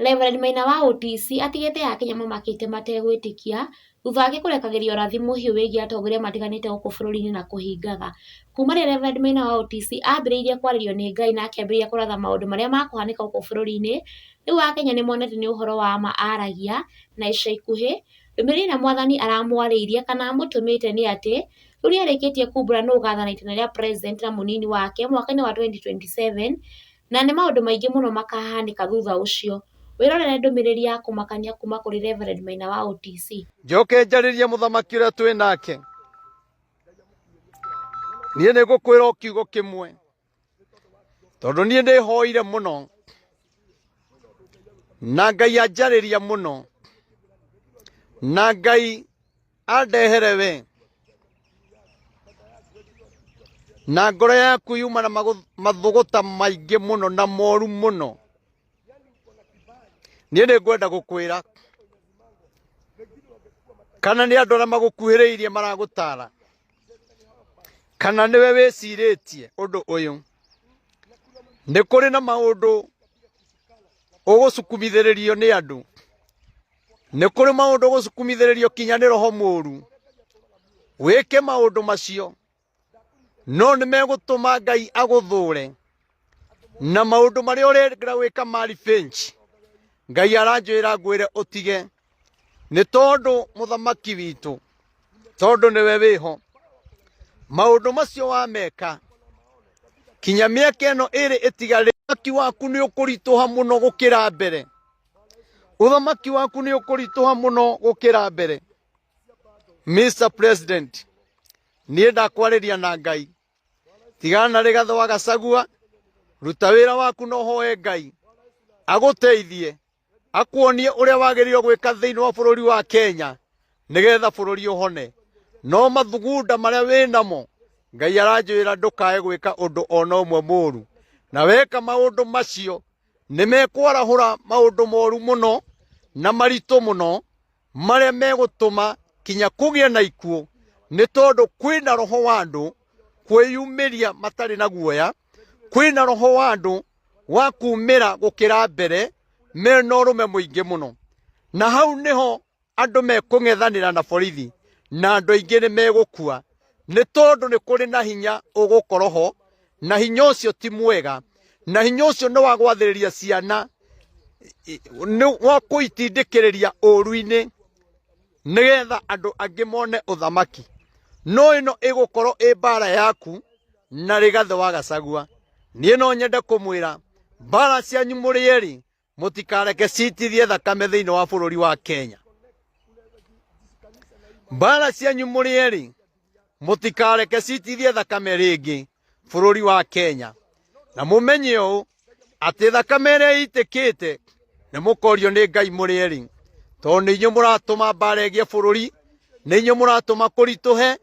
Reverend Maina wa OTC atigĩte Akenya mamakĩte mategwĩtĩkia thutha wake kũrekagĩria ũrathi mũhiũ wĩgiĩ atongoria matiganĩte gũkũ bũrũri-inĩ na kũhingaga. Kuma rĩrĩa Reverend Maina wa OTC ambĩrĩirie kwarĩrio nĩ Ngai na akĩambĩrĩria kũratha maũndũ marĩa makũhanĩka gũkũ bũrũri-inĩ, rĩu Akenya nĩ monete nĩ ũhoro wa ma aragia, na ica ikuhĩ ndũmĩrĩri ĩrĩa Mwathani aramwarĩirie kana amũtũmĩte nĩ atĩ rĩu nĩarĩkĩtie kumbũra nũũ ũgathana itĩna rĩa president na mũnini wake mwaka-inĩ wa 2027 na nĩ maũndũ maingĩ mũno makahanĩka thutha ũcio. Wĩrorere ndũmĩrĩri ya kũmakania kuma kũrĩ Reverend Maina wa OTC. Njoke njarĩrie mũthamaki ũrĩa twĩ nake. Niĩ nĩngũkwĩra kiugo kĩmwe, tondũ niĩ ndĩhoire mũno na Ngai anjarĩria mũno na Ngai andehere we, na ngoro yaku yuma na mathũgũta maingĩ mũno na moru mũno. Niĩ nĩngwenda gũkwĩra kana nĩ andũ arĩa magũkuhĩrĩirie maragũtara, kana nĩwe wĩcirĩtie ũndũ ũyũ. Nĩ kũrĩ na maũndũ ũgũcukumithĩrĩrio nĩ andũ, nĩ kũrĩ maũndũ ũgũcukumithĩrĩrio kinya nĩ roho mũru wĩke maũndũ macio, no nĩ megũtũma Ngai agũthũre na maũndũ marĩa ũrenda gwĩka ma revenge. Ngai aranjwĩra ngwĩre ũtige, nĩ tondũ mũthamaki witũ, tondũ nĩwe wĩho, maũndũ macio wameka kinya mĩaka ĩno ĩrĩ ĩtigarĩte, ũthamaki waku nĩ ũkũritũha mũno gũkĩra mbere, ũthamaki waku nĩ ũkũritũha mũno gũkĩra mbere. Mr. President, niĩ ndakwarĩria na Ngai, tigana na Rigathĩ wa Gachagua, ruta wĩra waku na ũhoe Ngai agũteithie, akuonie ũrĩa wagĩrĩirwo gwĩka thĩinĩ wa bũrũri wa Kenya nĩgetha bũrũri ũhone. No mathugunda marĩa wĩnamo, Ngai aranjwĩra ndũkae gwĩka ũndũ ona ũmwe mũru, na weka maũndũ macio nĩmekwarahũra maũndũ moru mũno na maritũ mũno marĩa megũtũma kinya kũgĩe na ikuũ, nĩ tondũ kwĩna roho wa andũ kwĩyumĩria matarĩ na guoya, kwĩna roho wa andũ wa kumĩra gũkĩra mbere mena ũrũme mũingĩ mũno, na hau nĩho andũ mekũng'ethanĩra na borithi na andũ aingĩ nĩ megũkua, nĩ tondũ nĩ kũrĩ na hinya ũgũkorwo ho, na hinya ũcio ti mwega, na hinya ũcio nĩ wa gwathĩrĩria ciana, nĩ wa kũitindĩkĩrĩria ũru-inĩ nĩgetha andũ angĩ mone ũthamaki. No ĩno ĩgũkorwo ĩ mbara yaku na Rigathĩ wa Gachagua. Niĩ no nyende kũmwĩra mbara cianyu mũrĩ erĩ mũtikareke citithie thakame thĩinĩ wa bũrũri wa Kenya. Mbara cianyu mũrĩ erĩ mũtikareke citithie thakame rĩngĩ bũrũri wa Kenya, na mũmenye ũũ atĩ thakame ĩrĩa itĩkĩte nĩ mũkorio nĩ Ngai mũrĩ erĩ, tondũ nĩ inyuĩ mũratũma mbara ĩgĩe bũrũri, nĩ inyuĩ mũratũma kũritũhe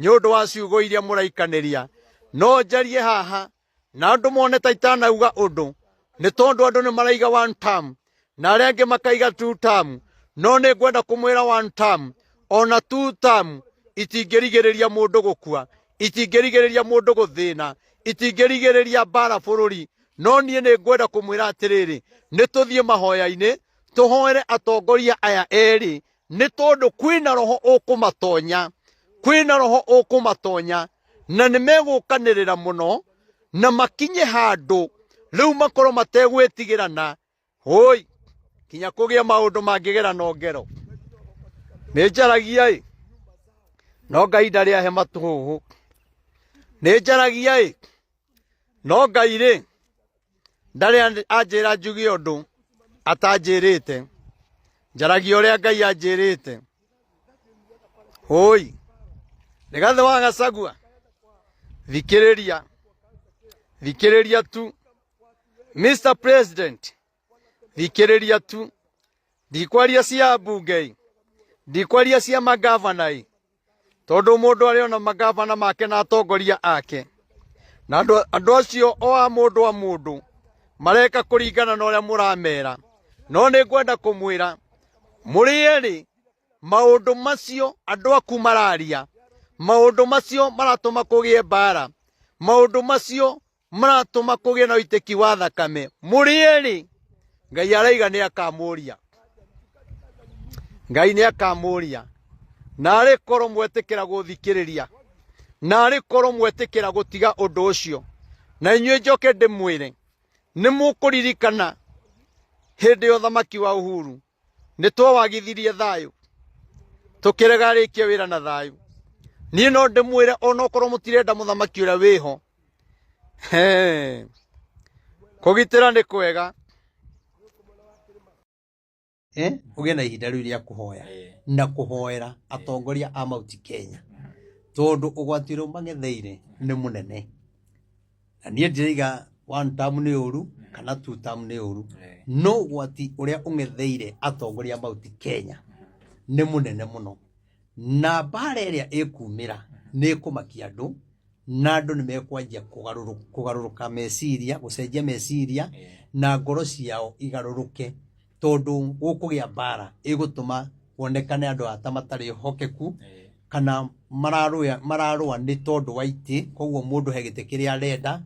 nĩ ũndũ wa ciugo iria mũraikanĩria. No njarie haha na andũ mone ta itanauga ũndũ, nĩ tondũ andũ nĩ maraiga one term na arĩa angĩ makaiga two term, no nĩ ngwenda kũmwĩra one term ona two term itingĩrigĩrĩria mũndũ gũkua, itingĩrigĩrĩria mũndũ gũthĩna, itingĩrigĩrĩria mbara bũrũri. No niĩ nĩ ngwenda kũmwĩra atĩrĩrĩ, nĩ tũthiĩ mahoya-inĩ tũhoere atongoria aya erĩ, nĩ tondũ kwĩna roho ũkũmatonya, kwĩna roho ũkũmatonya na nĩ megũkanĩrĩra mũno na makinye handũ rĩu makorwo mategwĩtigĩrana. Hoi kinya kũgĩa maũndũ mangĩgera no ngero. Nĩ njaragia no Ngai ndarĩ ahe matũhũhũ, nĩ njaragia no Ngai ndarĩ anjĩra njuge ũndũ atanjĩrĩte, njaragia ũrĩa Ngai anjĩrĩte. Hoi Rigathĩ wa Gachagua, thikĩrĩria, thikĩrĩria tu. Mr. President, thikĩrĩria tu. Ndikwaria cia mbunge, ndikwaria cia magavana, tondũ mũndũ arĩ ona magavana make na atongoria ake, na andũ acio o a mũndũ mareka kũringana na ũrĩa mũramera. No nĩ ngwenda kũmwĩra mũrĩ erĩ, maũndũ macio andũ aku mararia, maũndũ macio maratũma kũgĩe mbara, maũndũ macio maratũma kũgĩe na ũitĩki wa thakame, mũrĩ erĩ ngai araiga nĩ akamuria ngai nĩ akamuria narĩ korwo mwetĩkĩra gũthikĩrĩria narĩ korwo mwetĩkĩra gũtiga ũndũ ũcio na inyuĩ njoke ndĩmwĩre nĩ mũkũririkana hĩndĩ ya ũthamaki wa Uhuru nĩ twawagithirie thayũ tũkĩrega rĩkie wĩra na thayũ niĩ no ndĩmwĩre ona okorwo mũtirenda mũthamaki ũrĩa wĩho kũgitĩra nĩ kwega ũgĩe na ihinda rĩu rĩa kũhoya na kũhoera atongoria a Mount Kenya tondũ ũgwati ũrĩa mang'etheire nĩ mũnene na niĩ ndĩraiga 1 term nĩ ũru kana 2 term nĩ ũru no ũgwati ũrĩa ũng'etheire atongoria a Mount Kenya nĩ mũnene mũno na mbara ĩrĩa ĩkumĩra nĩ ĩkũmakia andũ na andũ nĩ mekwanjia kũgarũrũka meciria gũcenjia meciria na ngoro ciao igarũrũke tondũ gũkũgĩa mbara ĩgũtũma wonekane andũ ata matarĩ hokeku kana mararũa nĩ tondũ wa itĩ koguo mũndũ he gĩtĩ kĩrĩa arenda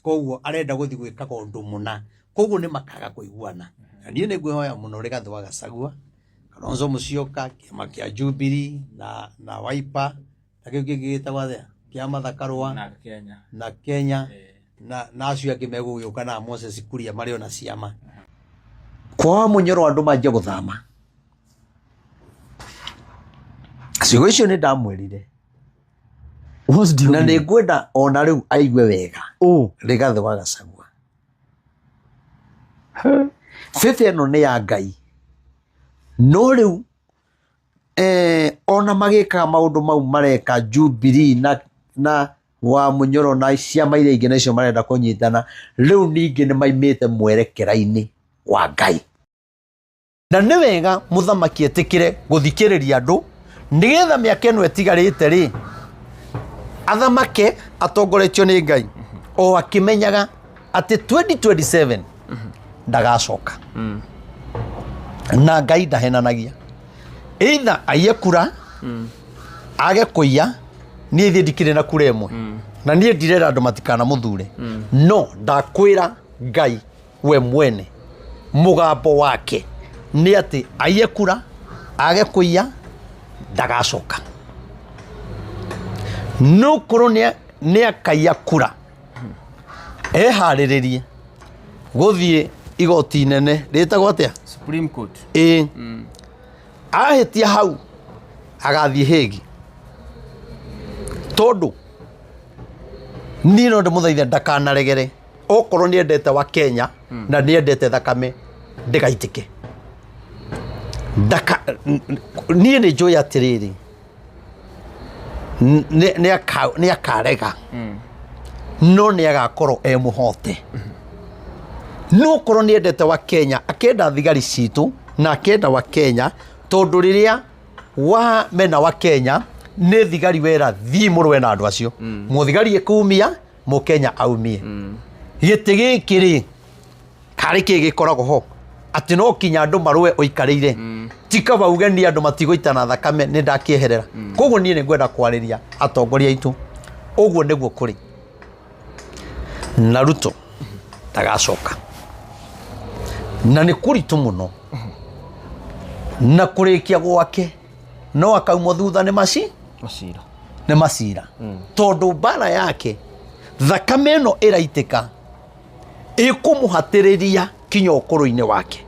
koguo arenda gũthiĩ gwĩkaga ũndũ mũna koguo nĩ makaga kũiguana na niĩ nĩ ngwĩhoya mũno Rigathĩ wa Gachagua Kalonzo Musyoka kĩama kĩa Jubilee na Wiper na kĩu kĩngĩ gĩtagwo atĩa kĩa Martha Karua na Kenya na acio angĩ megũgĩũka na Moses Kuria marĩ ona ciama kwa Munyoro andũ manjia gũthama ciugo icio nĩ ndamwĩrire na nĩ ngwenda ona rĩu aigue wega Rigathĩ wa Gachagua bebe ĩno nĩ ya Ngai no rĩu ona magĩkaga maũndũ mau mareka Jubilee na wa Munyoro na ciama iria ingĩ nacio marenda kũnyitana rĩu ningĩ nĩ maimĩte mwerekera-inĩ wa Ngai na nĩ wega mũthamaki etĩkĩre gũthikĩrĩria andũ nĩgetha mĩaka ĩno ĩtigarĩte rĩ athamake atongoretio nĩ Ngai o akĩmenyaga atĩ 2027 ndagacoka na Ngai ndahenanagia either aiye kura age kũiya niĩ thiĩ ndikĩrĩ na kura ĩmwe na niĩ ndirera andũ matikana mũthure no ndakwĩra Ngai we mwene mũgambo wake nĩ atĩ aiye kura age kũiya ndagacoka no korwo nĩ akaiya kura eharĩrĩrie gũthiĩ igoti inene rĩtagwo atĩa Supreme Court ahĩtia hau agathiĩ Hague tondũ niĩ no ndĩmũthaithe ndakanaregere okorwo nĩ endete wa Kenya na nĩ endete thakame ndĩgaitĩke niĩ nĩ njũĩ atĩrĩrĩ nĩ akarega no nĩ agakorwo mũhote no korwo nĩ endete wa Kenya akenda thigari citũ na akenda wa Kenya tondũ rĩrĩa wa mena wa Kenya nĩ thigari wera thiĩ mũrũe na andũ acio mũthigari ĩkumia mũkenya aumie gĩtĩ gĩkĩ rĩ karĩ kĩ gĩkoragwo ho atĩ no kinya andũ marũe ũikarĩire tika bauge ni andũ matigũitana thakame nĩ ndakĩeherera koguo niĩ nĩ ngwenda kwarĩria atongoria aitũ ũguo nĩguo kũrĩ na Ruto ndagacoka na nĩ kũritũ mũno na kũrĩkia gwake no akaumwo thutha nĩ macira tondũ mbara yake thakame ĩno ĩraitĩka ĩkũmũhatĩrĩria kinya ũkũrũ-inĩ wake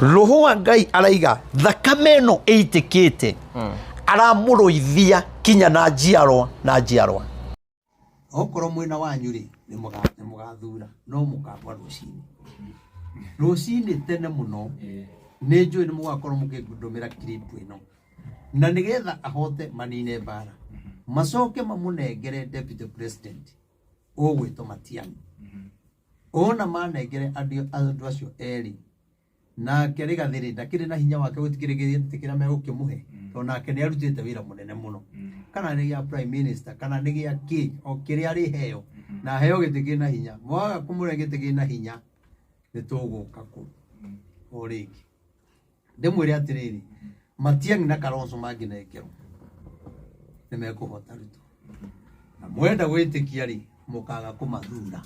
roho wa Ngai araiga thakame ĩno ĩitĩkĩte aramũrũithia kinya na njiarwa okorwo mwena wanyu rĩ nĩ mũgathura no mũkamba rũcinĩ tene mũno nĩ njũĩ nĩ mũgakorwo mũkĩndũmĩra clip ĩno na nĩgetha ahote manine mbara macoke mamũnengere deputy president ũgwĩtwo Matiang'i ona manengere andũ acio erĩ nake Rigathĩ ndakĩrĩ na hinya wake gũtikĩrĩgĩtĩkĩra megũkĩmũhe tondũ nake nĩ arutĩte wĩra mũnene mũno kana nĩ gĩa prime minister kana nĩ gĩa kĩ o kĩrĩa arĩ heo na heo gĩtĩ kĩna hinya mwaga kũmũre gĩtĩ kĩna hinya nĩ tũgũka kũ o rĩngĩ ndĩmwĩre atĩrĩrĩ Matiang'i na Kalonzo mangĩnengerwo nĩ mekũhota Ruto na mwenda gwĩtĩkia rĩ mũkaga kũmathura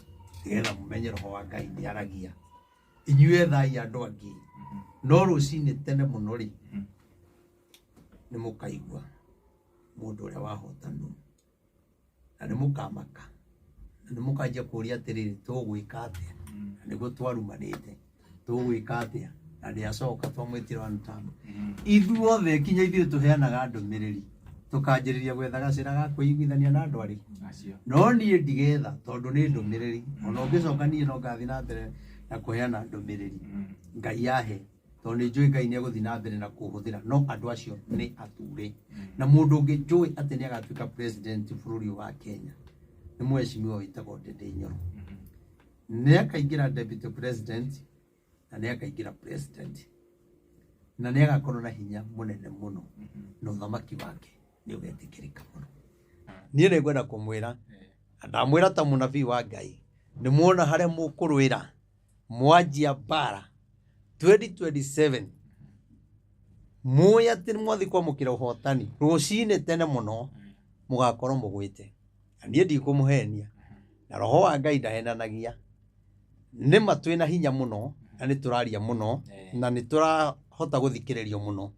nĩgetha mũmenye roho wa Ngai nĩ aragia inyuĩ thai andũ angĩ no rũcinĩ tene mũno rĩ nĩ mũkaigua mũndũ ũrĩa wahotanwo na nĩ mũkamaka na nĩ mũkanjia kũũria atĩrĩrĩ tũgwĩka atĩa na nĩguo twarumanĩte tũgwĩka atĩa na nĩacoka twamwĩtire one time ithuothe kinya ithuĩ tũheanaga ndũmĩrĩri tũkanjĩrĩria gwetha gacĩra ga kũiguithania na andũ arĩ no niĩ ndigetha tondũ nĩ ndũmĩrĩri ona ũngĩcoka niĩ no ngathiĩ na mbere na kũheana ndũmĩrĩri Ngai ahe tondũ nĩ njũĩ Ngai nĩegũthiĩ na mbere na kũhũthĩra no andũ acio nĩ athure na mũndũ ũngĩ njũĩ atĩ nĩ agatuĩka president bũrũri wa Kenya nĩ mheshimiwa wĩtagwo Ndindi Nyoro nĩ akaingĩra deputy president na nĩ akaingĩra president na nĩ agakorwo na hinya mũnene mũno na ũthamaki wake nĩ ũgetĩkĩrĩka mũno niĩ nĩ ngwenda kũmwĩra ndamwĩra ta mũnabii wa Ngai nĩ muona harĩa mũkũrũĩra mwanjia mbara 2027 muoya atĩ mwathi kwamũkĩra ũhotani rũcinĩ tene mũno mũgakorwo mũgwĩte na niĩ ndikũmũhenia na roho wa Ngai ndahenanagia nĩma twĩna hinya mũno na nĩ tũraria mũno na nĩ tũrahota gũthikĩrĩrio mũno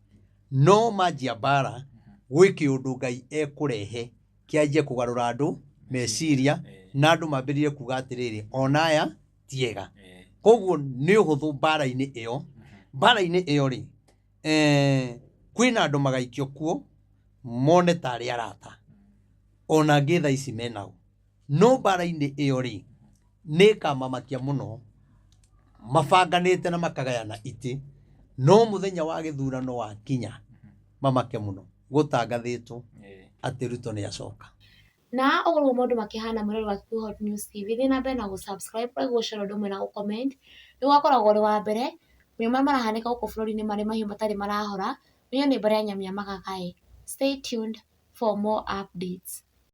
no manjia mbara gwĩ kĩũndũ Ngai ekũrehe kĩanjie kũgarũra andũ meciria na andũ mambĩrĩrie kuga atĩrĩrĩ ona aya tiega koguo nĩ ũhũthũ mbara-inĩ ĩyo rĩ kwĩna andũ magaikio kuo mone tarĩ arata ona angĩ thaa ici menao no mbara-inĩ ĩyo rĩ nĩ kamamakia mũno mabanganĩte na makagayana itĩ no mũthenya wa gĩthurano wa kinya mamake mũno gũtangathĩtwo atĩ Ruto nĩ acoka na ũguo mũndũ makĩhana mũrori wa Kikuyu Hot News TV thiĩ na mbere na gũ-subscribe like gũshare ũndũ ũmwe na gũ-comment nĩ gwakoragwo ũrĩ wa mbere maũndũ marĩa marahanĩka gũkũ bũrũri-inĩ marĩ mahiũ matarĩ marahora nĩyo nĩ mbere ya Nyamia Magagai. Stay tuned for more updates.